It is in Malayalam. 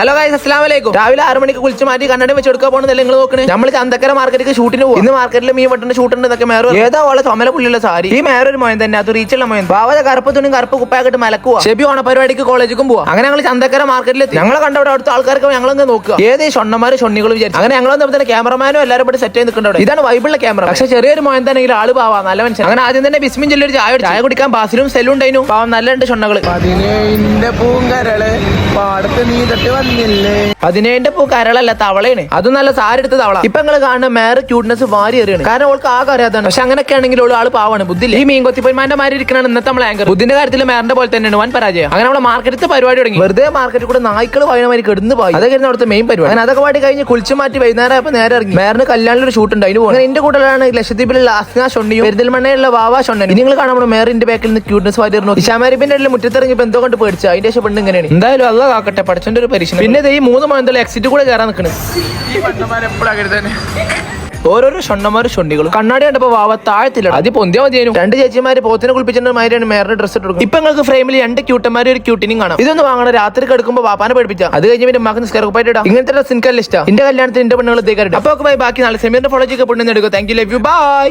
ഹലോ ഗൈസ്, അസ്സലാമു അലൈക്കും. രാവിലെ 6 മണിക്ക് കുളിച്ച് മാറ്റി കണ്ണട വെച്ച് എടുക്കാൻ പോകുന്നതല്ലേ നിങ്ങൾ നോക്കണേ. നമ്മൾ ചന്തക്കര മാർക്കറ്റിലേക്ക് ഷൂട്ടിന് പോകും. ഇന്ന് മാർക്കറ്റിൽ മീൻ വെട്ടുന്ന ഷൂട്ടുണ്ട് എന്നൊക്കെ മേറോ ഏതാ ഓളെ ചുമല പുള്ളിയുള്ള സാരി. ഈ മേറൊരു മോയൻ തന്നെ, അത് റീച്ചുള്ള മോയൻ. ബാവത കറുപ്പ് തുണിയും കറുപ്പ് കുപ്പായിട്ട് മലക്കുക. ഷെബി ഓണ പരിപാടിക്ക് കോളേജിലും പോവാ. അങ്ങനെ ഞങ്ങൾ ചന്തക്കര മാർക്കറ്റിലെത്തി. ഞങ്ങളെ കണ്ടവിടെ അടുത്ത ആൾക്കാർക്ക് ഞങ്ങളൊന്ന് നോക്കുക ഏത് ഷൊണ്ണമാര് ഷൊണ്ണികളും വിചാരിച്ചു. അങ്ങനെ ഞങ്ങൾ തന്നെ ക്യാമറമാനും എല്ലാവരും കൂടി സെറ്റ് ചെയ്ത് നിൽക്കുന്നുണ്ട്. ഇതാണ് വൈബിളുള്ള ക്യാമറ. പക്ഷെ ചെറിയൊരു മോയൻ തന്നെ ആള് പാവാ, നല്ല മനുഷ്യൻ. അങ്ങനെ ആദ്യം തന്നെ ബിസ്മിൻ ചൊല്ലൊരു ചായ കുടിക്കാൻ ബാസിലും സെല്ലും ഉണ്ടായിരുന്നു. പാവം നല്ല രണ്ട് ഷൊണ്ണകള്. 17 പൂങ്കരള് പാടത്ത് നീ തട്ടി വന്നില്ലേ. 17 പൂ കരളല്ല, തവളയാണ്. അതും നല്ല സാരി എടുത്ത തവള. ഇപ്പൊ നിങ്ങൾ കാണുന്ന മേറെ ക്യൂട്ട്നെസ് വാരി എറിയാണ്. കാരണം അവൾക്ക് ആകെ അറിയാതാണ്. പക്ഷെ അങ്ങനെയൊക്കെ ആണെങ്കിൽ ആള് പാവാണ്, ബുദ്ധില്ല. ഈ മീൻ കൊത്തിപ്പൊന്മാന്റെ മാരി ഇരിക്കണാണ് ഇന്നത്തെ നമ്മൾ ആങ്കർ. ബുദ്ധിന്റെ കാര്യത്തിൽ മേറിന്റെ പോലെ തന്നെയാണ് വൻ പരാജയം. അങ്ങനെ നമ്മളെ മാർക്കറ്റിൽ പരിപാടി തുടങ്ങി. വെറുതെ മാർക്കറ്റിൽ കൂടെ നായ്ക്കൾ വയണമാരി കിടന്ന് പോയി. അതൊക്കെ അവിടുത്തെ മെയിൻ പരിപാടി. അങ്ങനെ അതൊക്കെ പാടി കഴിഞ്ഞ് കുളിച്ച് മാറ്റി വൈകുന്നേരം ആയപ്പോൾ നേരെ ഇറങ്ങി. മേറിന് കല്യാണൊരു ഷൂട്ട് ഉണ്ട്, അതിന് പോകും. എന്റെ കൂട്ടലാണ് ലക്ഷദ്വീപിലുള്ള അസ്ന ഷൊണ്ണിയും പെരിന്തൽമണ്ണയുള്ള വാവ ഷൊണ്ണനും. നിങ്ങൾ കാണാൻ നമ്മൾ മേറിന്റെ ബാക്കിൽ നിന്ന് ക്യൂട്ട്നെസ് വാരി നോക്കി. ഇഷാമാരിപ്പിന്റെ മുറ്റത്തിറങ്ങിയപ്പോൾ എന്തോ കൊണ്ട് പേടിച്ചു. അതിന്റെ ശേഷം പെണ്ണ് ഇങ്ങനെയാണ്. എന്തായാലും അല്ല കാക്കട്ടെ, പഠിച്ചോന്റെ ഒരു പരീക്ഷണം. പിന്നെ ഈ 3 മണിന്തല എക്സിറ്റ് കൂടെ കയറാൻ നിൽക്കുന്നത്. ഓരോരോ ഷൊണ്ണന്മാരും ഷൊണ്ണികളും. കണ്ണാടി കണ്ടപ്പോ വാവ താഴത്തില്ല, അത് പൊന്തിയാ മതിയായിരുന്നു. 2 ചേച്ചിമാര് പോത്തിനെ കുളിപ്പിച്ചിട്ട് മാതിരിയാണ് മേറിന്റെ ഡ്രസ്സ് ഇട്ട്. ഇപ്പൊ നിങ്ങൾക്ക് ഫ്രെയിമിൽ 2 ക്യൂട്ടന്മാരും ഒരു ക്യൂട്ടിനും കാണാം. ഇതൊന്നും വാങ്ങണം, രാത്രി കിടക്കുമ്പോൾ വാപ്പാനെ പഠിപ്പിച്ച. അത് കഴിഞ്ഞ് പിന്നെ മകൻ സ്കെയർപ്പായിട്ട് ഇടാം. ഇങ്ങനത്തെ ഡ്രസ് എനിക്ക് നല്ല ഇഷ്ടം. എന്റെ കല്യാണത്തിന് എന്റെ പെണ്ണുകൾ എത്തിക്കാറുണ്ട്. അപ്പൊ ബൈ, ബാക്കി നാളെ സെമീറിന്റെ ഫോളോ ചെയ്യൊക്കെ പെണ്ണെന്ന് എടുക്കും. Thank you, love you, by.